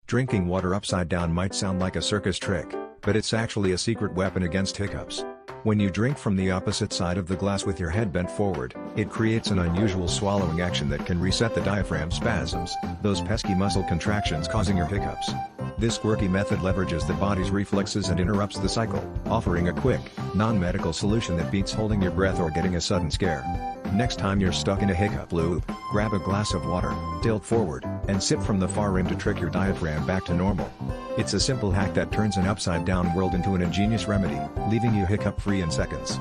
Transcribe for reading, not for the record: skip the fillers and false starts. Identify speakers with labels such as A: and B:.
A: Drinking water upside down might sound like a circus trick, but it's actually a secret weapon against hiccups. When you drink from the opposite side of the glass with your head bent forward, it creates an unusual swallowing action that can reset the diaphragm spasms, those pesky muscle contractions causing your hiccups. This quirky method leverages the body's reflexes and interrupts the cycle, offering a quick, non-medical solution that beats holding your breath or getting a sudden scare. Next time you're stuck in a hiccup loop, grab a glass of water, tilt forward, and sip from the far rim to trick your diaphragm back to normal. It's a simple hack that turns an upside-down world into an ingenious remedy, leaving you hiccup-free in seconds.